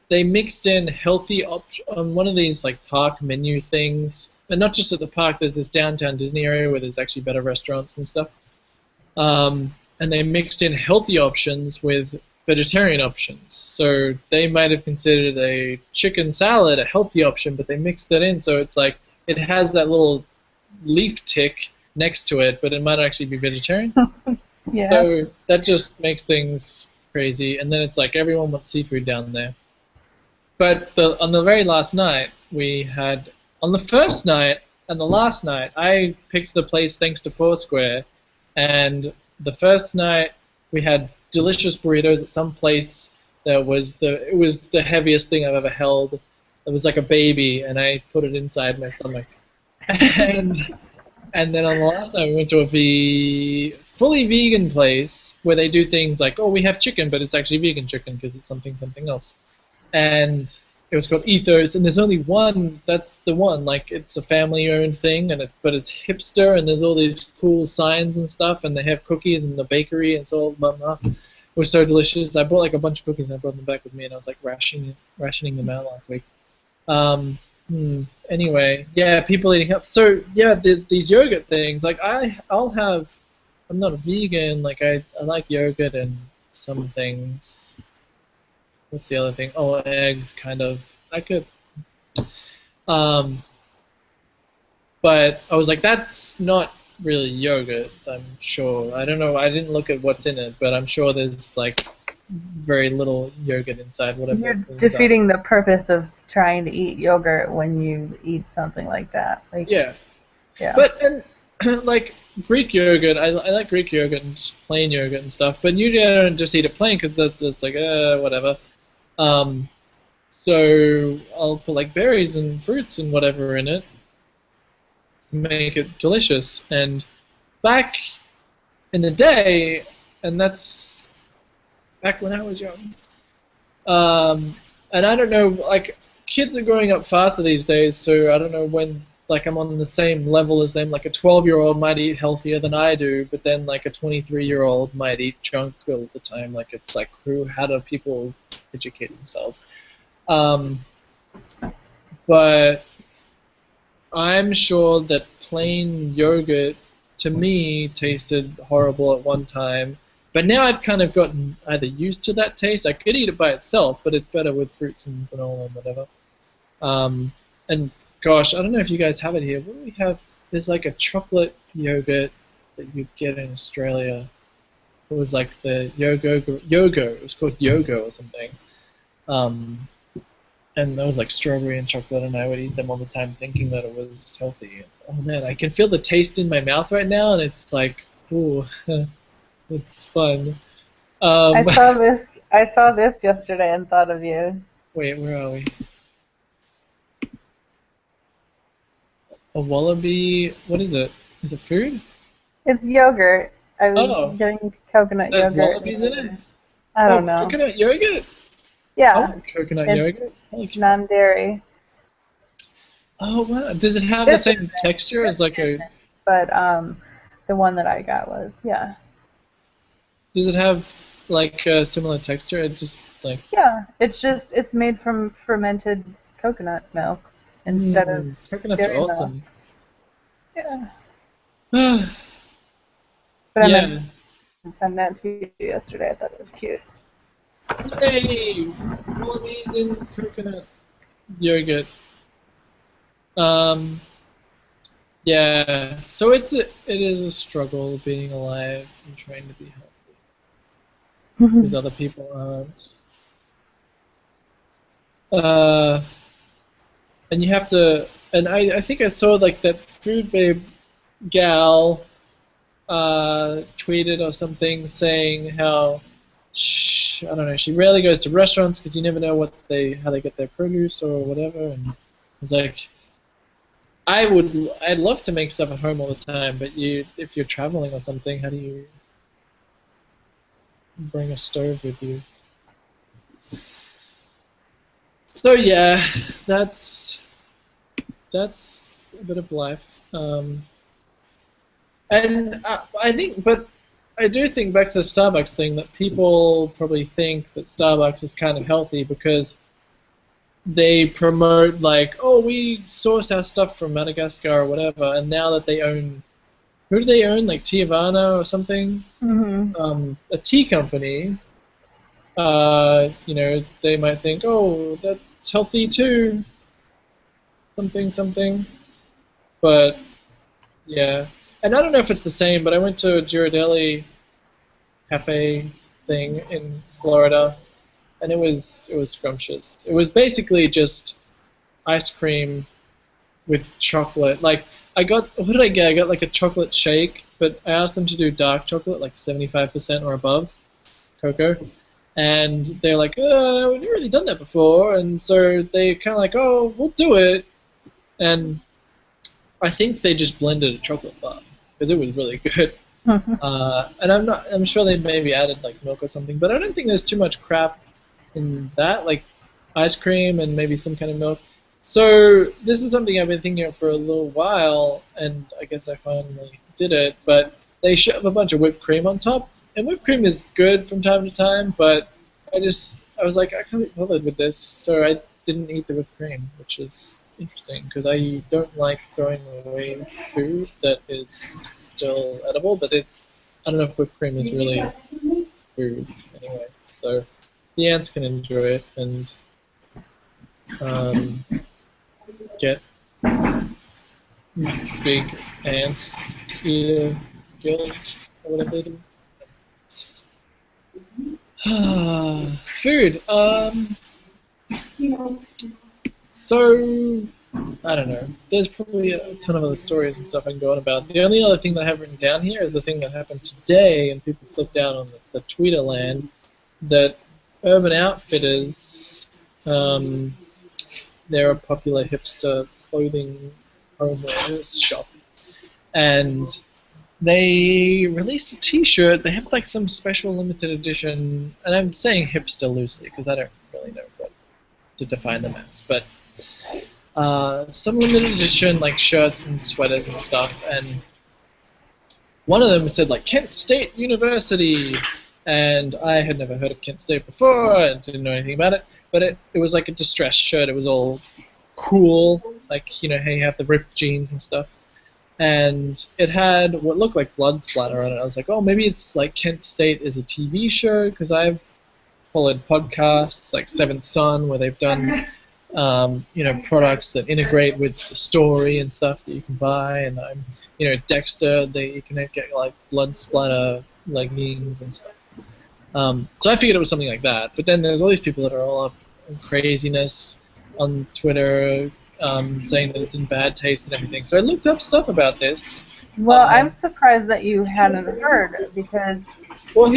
they mixed in healthy on one of these like park menu things, and not just at the park. There's this downtown Disney area where there's actually better restaurants and stuff. And they mixed in healthy options with vegetarian options. So they might have considered a chicken salad a healthy option, but they mixed that in, so it's like it has that little leaf tick next to it, but it might actually be vegetarian. Yeah. So that just makes things crazy, and then it's like everyone wants seafood down there. But on the very last night, on the first night and the last night, I picked the place thanks to Foursquare, and the first night we had delicious burritos at some place that it was the heaviest thing I've ever held. It was like a baby, and I put it inside my stomach. And and then on the last time we went to a fully vegan place where they do things like, oh, we have chicken, but it's actually vegan chicken because it's something else. And it was called Ethos, and there's only one. That's the one. Like, it's a family-owned thing, but it's hipster, and there's all these cool signs and stuff, and they have cookies in the bakery, and so blah blah. It was so delicious. I bought like a bunch of cookies, and I brought them back with me, and I was like rationing them out last week. Anyway, yeah, people eating health. So yeah, these yogurt things. Like I'm not a vegan. Like I like yogurt and some things. What's the other thing? Oh, eggs, kind of. I could. But I was like, that's not really yogurt. I'm sure. I don't know. I didn't look at what's in it, but I'm sure there's like very little yogurt inside. Whatever. You're defeating the purpose of trying to eat yogurt when you eat something like that. Like, yeah. Yeah. But like Greek yogurt, I like Greek yogurt and just plain yogurt and stuff. But usually I don't just eat it plain because that's like whatever. So I'll put like berries and fruits and whatever in it to make it delicious. And back in the day, and that's back when I was young. And I don't know, like, kids are growing up faster these days, so I don't know when, like, I'm on the same level as them. Like, a 12-year-old might eat healthier than I do, but then, like, a 23-year-old might eat junk all the time. Like, it's like, how do people educate themselves? But I'm sure that plain yogurt, to me, tasted horrible at one time. But now I've kind of gotten either used to that taste. I could eat it by itself, but it's better with fruits and granola and whatever. And gosh, I don't know if you guys have it here. What do we have? There's like a chocolate yogurt that you get in Australia. It was like the Yogo. It was called Yogo or something. And that was like strawberry and chocolate, and I would eat them all the time thinking that it was healthy. Oh man, I can feel the taste in my mouth right now, and it's like, ooh. It's fun. I saw this yesterday and thought of you. Wait, where are we? A wallaby. What is it? Is it food? It's yogurt. I was getting coconut There's yogurt. Wallabies in it? I don't know. Coconut yogurt? Yeah. Oh, coconut yogurt? It's non-dairy. Oh wow! Does it have the same texture as like a? But the one that I got was Does it have like a similar texture? It just like. Yeah, it's made from fermented coconut milk instead of. Coconuts are awesome. Yeah. But yeah. I sent that to you yesterday. I thought it was cute. Hey, wallabies in coconut yogurt. Yeah. So it is a struggle being alive and trying to be healthy. Because other people aren't. And you have to, and I think I saw like that Food Babe gal tweeted or something saying how I don't know, she rarely goes to restaurants because you never know how they get their produce or whatever, and it's like I'd love to make stuff at home all the time, but if you're traveling or something, how do you bring a stove with you? So yeah, that's a bit of life. And I do think back to the Starbucks thing that people probably think that Starbucks is kind of healthy because they promote like, oh, we source our stuff from Madagascar or whatever, and now that they own, who do they own? Like Tiavana or something? Mm-hmm. A tea company. They might think, oh, that's healthy too. Something. But yeah, and I don't know if it's the same, but I went to a Ghirardelli cafe thing in Florida, and it was scrumptious. It was basically just ice cream with chocolate. Like what did I get? I got like a chocolate shake, but I asked them to do dark chocolate, like 75% or above cocoa. And they're like, we've never really done that before, and so they kind of like, oh, we'll do it. And I think they just blended a chocolate bar because it was really good. And I'm sure they maybe added like milk or something, but I don't think there's too much crap in that, like ice cream and maybe some kind of milk. So this is something I've been thinking of for a little while, and I guess I finally did it. But they shove a bunch of whipped cream on top, and whipped cream is good from time to time, but I was like, I can't be bothered with this, so I didn't eat the whipped cream, which is interesting because I don't like throwing away food that is still edible, but I don't know if whipped cream is really food anyway. So the ants can enjoy it and get big ant eater gills or whatever they do. Food. So I don't know. There's probably a ton of other stories and stuff I can go on about. The only other thing that I have written down here is the thing that happened today, and people flipped out on the Twitter land, that Urban Outfitters, they're a popular hipster clothing homeware shop, and they released a T-shirt. They have like some special limited edition, and I'm saying hipster loosely because I don't really know what to define them as, but some limited edition like shirts and sweaters and stuff, and one of them said like Kent State University, and I had never heard of Kent State before and didn't know anything about it, but it was like a distressed shirt. It was all cool, like, you know, how you have the ripped jeans and stuff, and it had what looked like blood splatter on it. I was like, oh, maybe it's like Kent State is a TV show, because I've followed podcasts like Seventh Son where they've done you know, products that integrate with the story and stuff that you can buy, and you know, Dexter, you can get like blood splatter leggings and stuff. So I figured it was something like that, but then there's all these people that are all up in craziness on Twitter, saying that it's in bad taste and everything. So I looked up stuff about this. Well, I'm surprised that you hadn't heard, because well,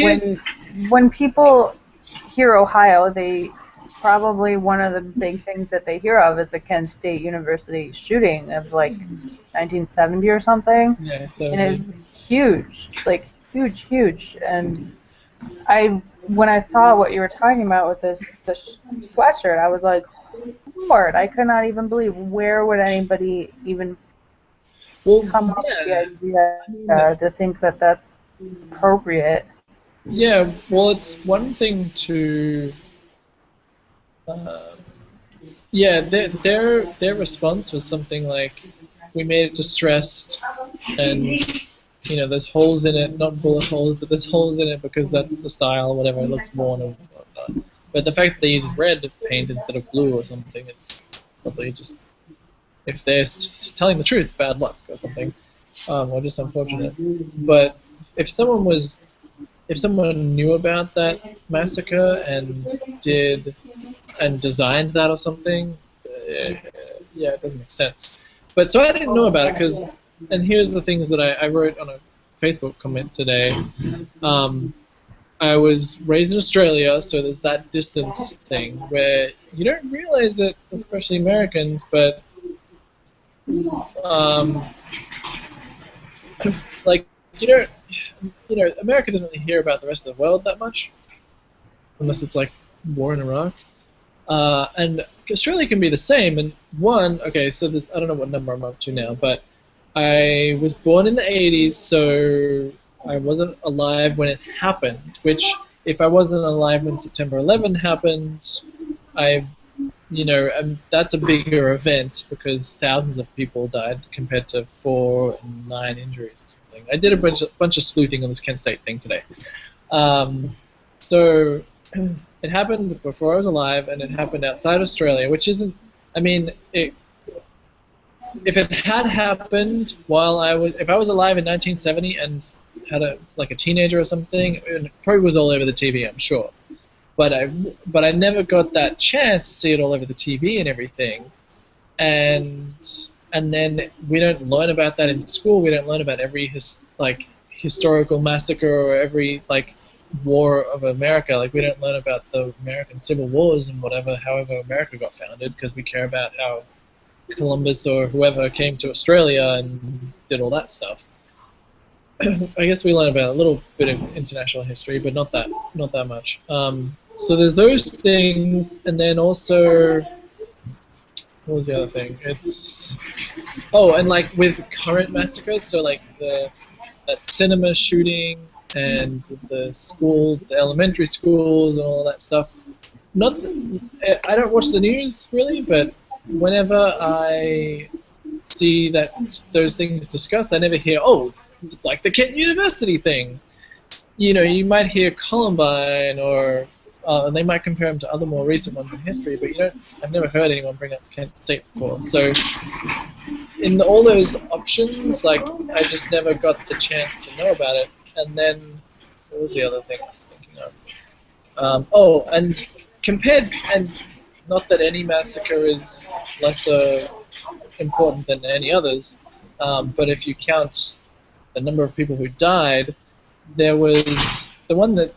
when people hear Ohio, they probably one of the big things that they hear of is the Kent State University shooting of like 1970 or something. Yeah, so and it's huge, like huge. And when I saw what you were talking about with this sweatshirt, I was like, Lord, I could not even believe, where would anybody even come up with the idea to think that that's appropriate. Yeah, well, it's one thing to, yeah, their response was something like, we made it distressed, and you know, there's holes in it, not bullet holes, but there's holes in it because that's the style, or whatever, it looks worn or whatnot. But the fact that they use red paint instead of blue or something, it's probably just, if they're telling the truth, bad luck or something, or just unfortunate. But if someone knew about that massacre and designed that or something, yeah, it doesn't make sense. But so I didn't know about it and here's the things that I wrote on a Facebook comment today. I was raised in Australia, so there's that distance thing where you don't realize it, especially Americans, but like, you know, America doesn't really hear about the rest of the world that much, unless it's like war in Iraq. And Australia can be the same. And okay, so I don't know what number I'm up to now, but I was born in the 80s, so I wasn't alive when it happened, which, if I wasn't alive when September 11 happened, that's a bigger event because thousands of people died compared to 4 and 9 injuries or something. I did a bunch of sleuthing on this Kent State thing today. So it happened before I was alive, and it happened outside Australia, which isn't, I mean, if it had happened if I was alive in 1970 and had a teenager or something, it probably was all over the TV, I'm sure. But I never got that chance to see it all over the TV and everything. And then we don't learn about that in school. We don't learn about every historical massacre or every war of America. Like we don't learn about the American Civil Wars and whatever, however America got founded, because we care about how Columbus or whoever came to Australia and did all that stuff. I guess we learn about a little bit of international history, but not that much. So there's those things, and then also, what was the other thing? And like with current massacres, so like that cinema shooting and the elementary schools and all that stuff. I don't watch the news really, but whenever I see those things discussed, I never hear, oh, it's like the Kent University thing. You might hear Columbine, or they might compare them to other more recent ones in history, but I've never heard anyone bring up Kent State before. So in all those options, like, I just never got the chance to know about it. And then, what was the other thing I was thinking of? And not that any massacre is lesser important than any others, but if you count the number of people who died, there was the one that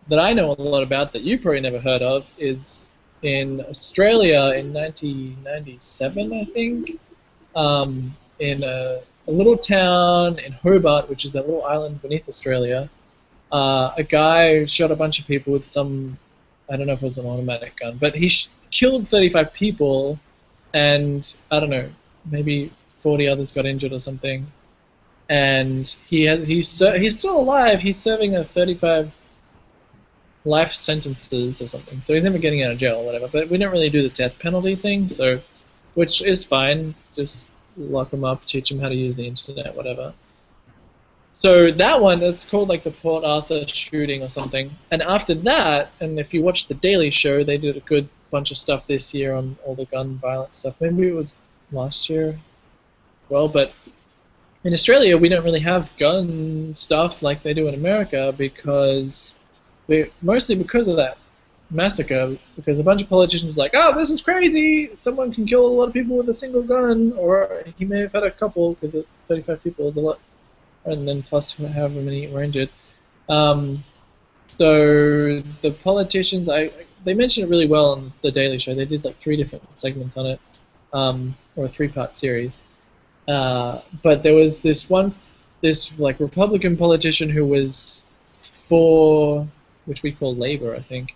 I know a lot about that you probably never heard of is in Australia in 1997, I think, in a little town in Hobart, which is that little island beneath Australia. A guy shot a bunch of people with some, I don't know if it was an automatic gun, but he killed 35 people, and I don't know, maybe 40 others got injured or something. And he's still alive. He's serving a 35 life sentences or something, so he's never getting out of jail or whatever. But we don't really do the death penalty thing, so which is fine. Just lock him up, teach him how to use the internet, whatever. So that one, it's called like the Port Arthur shooting or something. And after that, and if you watch the Daily Show, they did a good bunch of stuff this year on all the gun violence stuff. Maybe it was last year. Well, but in Australia, we don't really have gun stuff like they do in America mostly because of that massacre, because a bunch of politicians are like, oh, this is crazy, someone can kill a lot of people with a single gun, or he may have had a couple, because 35 people is a lot, and then plus however many were injured. So the politicians, they mentioned it really well on the Daily Show. They did like 3 different segments on it, or a 3-part series. But there was this like Republican politician who was for, which we call Labor, I think,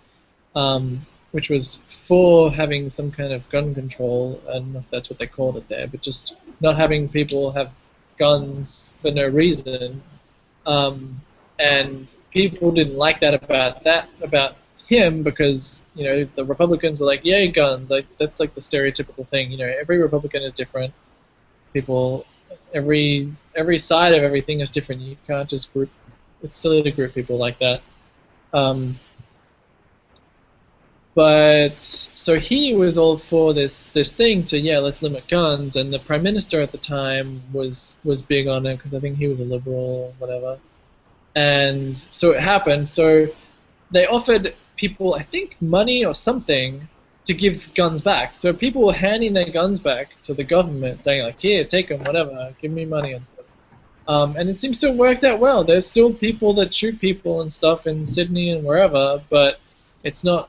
which was for having some kind of gun control. I don't know if that's what they called it there, but just not having people have guns for no reason. And people didn't like that about him, because the Republicans are like, yay, guns. Like, that's like the stereotypical thing. Every Republican is different. People, every side of everything is different. You can't just group. It's silly to group people like that. But so he was all for this thing to, let's limit guns, and the Prime Minister at the time was big on it, because I think he was a liberal or whatever. And so it happened. So they offered people, I think, money or something to give guns back. So people were handing their guns back to the government, saying like, here, take them, whatever, give me money and stuff. And it seems to have worked out well. There's still people that shoot people and stuff in Sydney and wherever, but it's not.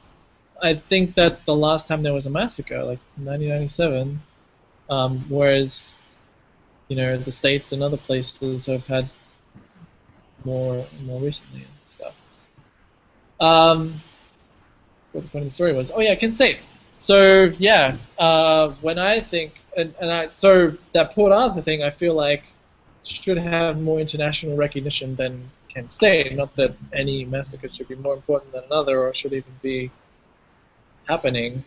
I think that's the last time there was a massacre, like 1997. Whereas, the States and other places have had more recently and stuff. What the point of the story was? Oh yeah, Kent State. So yeah, when I think, so that Port Arthur thing, I feel like should have more international recognition than Kent State. Not that any massacre should be more important than another, or should even be happening.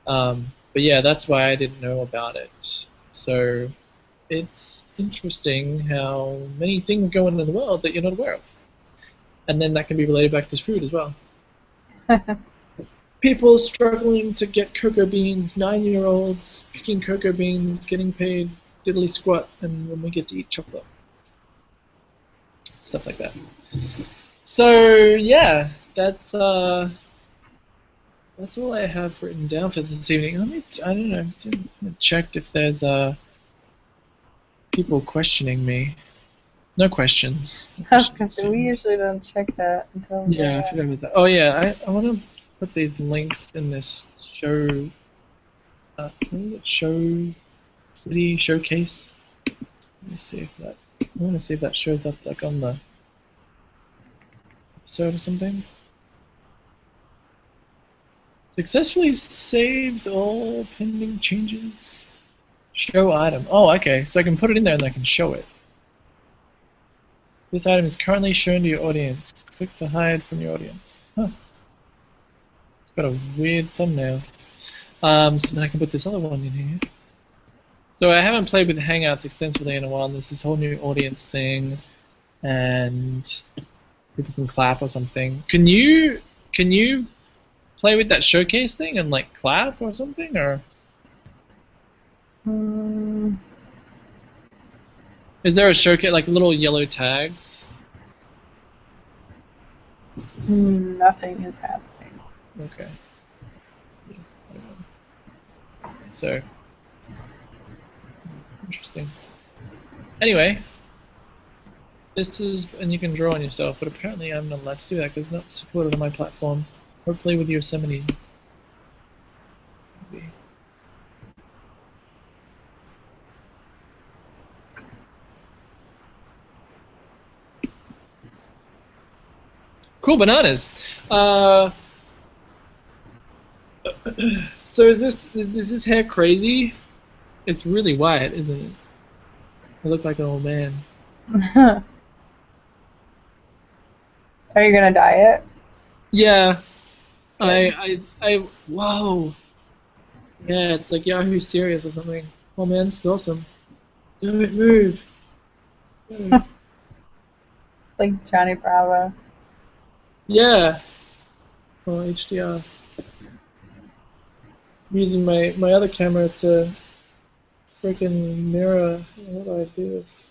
But yeah, that's why I didn't know about it. So it's interesting how many things go on in the world that you're not aware of. And then that can be related back to food as well. People struggling to get cocoa beans, 9-year-olds picking cocoa beans, getting paid diddly squat, and when we get to eat chocolate. Stuff like that. So yeah, that's all I have written down for this evening. I don't know, I checked if there's people questioning me. No questions. No Okay, questions. so we usually don't check that until Yeah, I forgot about that. Oh yeah, I want to put these links in this show. What is it? City showcase. Let me see if that. I want to see if that shows up like on the episode or something. Successfully saved all pending changes. Show item. Oh, okay. So I can put it in there and I can show it. This item is currently shown to your audience. Click to hide from your audience. Huh. It's got a weird thumbnail. So then I can put this other one in here. So I haven't played with Hangouts extensively in a while, and there's this whole new audience thing, and people can clap or something. Can you play with that showcase thing and like clap or something, or is there a showcase like little yellow tags? nothing is happening. Okay. So interesting. Anyway, this is, and you can draw on yourself, but apparently I'm not allowed to do that because it's not supported on my platform. Hopefully with Yosemite. Maybe. Cool bananas. So is this hair crazy? It's really white, isn't it? I look like an old man. Are you gonna dye it? Yeah. Good. Whoa. Yeah, it's like Yahoo Serious or something. Oh man, this is awesome. Don't move. Move. Like Johnny Bravo. Yeah. Oh, HDR. I'm using my other camera to freaking mirror. How do I do this?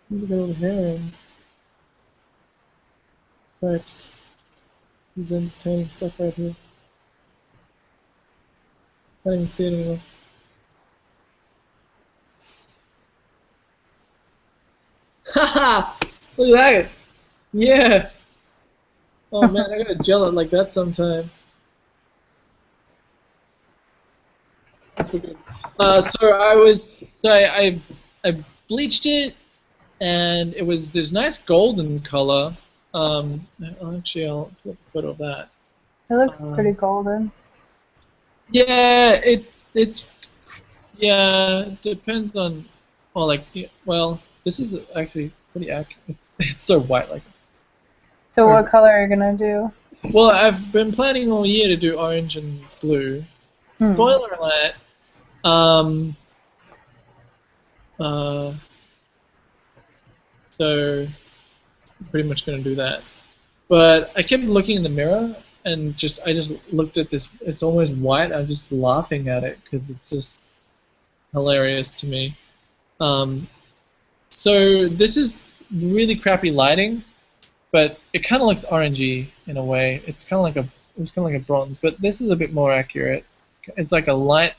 Look at all the hair in. Right. This entertaining stuff right here. I don't even see it anymore. Haha! Look at that! Yeah! Oh man, I gotta gel it like that sometime. That's good. So I bleached it, and it was this nice golden color. I'll put a photo of that. It looks pretty Um, golden. yeah, it's yeah, it depends on. Well, like well, this is actually pretty accurate. It's so white, like. So what color are you gonna do? Well, I've been planning all year to do orange and blue. Hmm. Spoiler alert. Um, uh, so pretty much going to do that. But I kept looking in the mirror and I just looked at this. It's almost white. I'm just laughing at it because it's just hilarious to me. Um, so this is really crappy lighting, but it kind of looks orangey in a way. It's kind of like a bronze, but this is a bit more accurate. It's like a light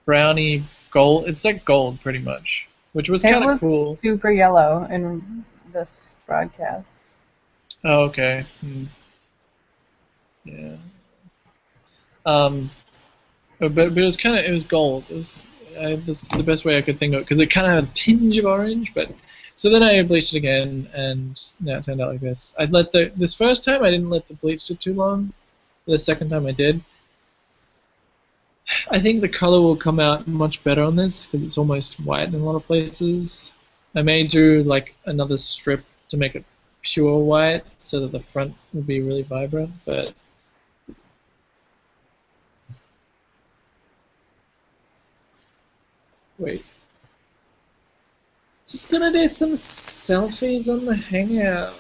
browny gold. It's like gold pretty much, which was It kind of looks cool. super yellow in this broadcast. Oh, okay. Yeah. Um, but it was it was gold. That's the best way I could think of it because it kind of had a tinge of orange. But so then I bleached it again, and now it turned out like this. This first time I didn't let the bleach sit too long. The second time I did. I think the color will come out much better on this because it's almost white in a lot of places. I may do like another strip to make it pure white so that the front will be really vibrant, but wait. Just gonna do some selfies on the hangout.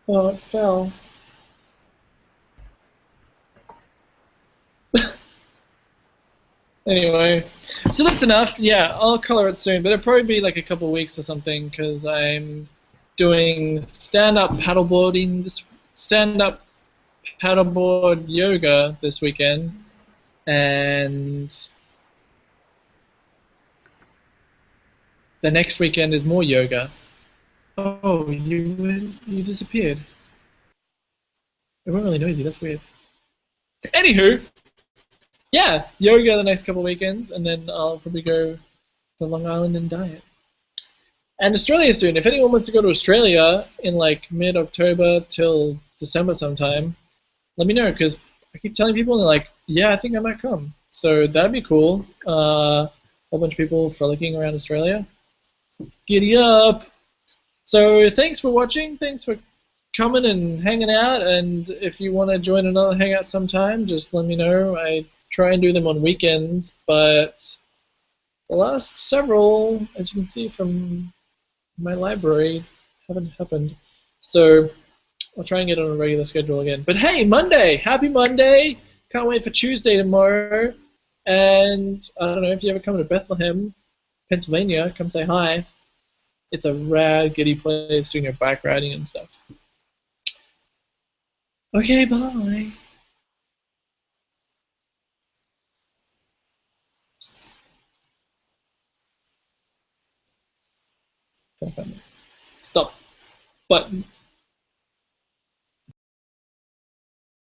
Oh, it fell. Anyway, so that's enough. Yeah, I'll color it soon, but it'll probably be like a couple weeks or something because I'm doing stand-up paddleboard yoga this weekend, and the next weekend is more yoga. Oh, you disappeared. It went really noisy. That's weird. Anywho, yeah, yoga the next couple weekends, and then I'll probably go to Long Island and diet. And Australia soon. If anyone wants to go to Australia in like mid-October till December sometime, let me know because I keep telling people and they're like, yeah, I think I might come. So that'd be cool. A whole bunch of people frolicking around Australia. Giddy up! So thanks for watching. Thanks for coming and hanging out. And if you want to join another hangout sometime, just let me know. I try and do them on weekends, but the last several, as you can see from my library, haven't happened. So I'll try and get on a regular schedule again. But hey, Monday! Happy Monday! Can't wait for Tuesday tomorrow. And I don't know if you ever come to Bethlehem, Pennsylvania, come say hi. It's a rad, giddy place doing your bike riding and stuff. Okay, bye. Stop button.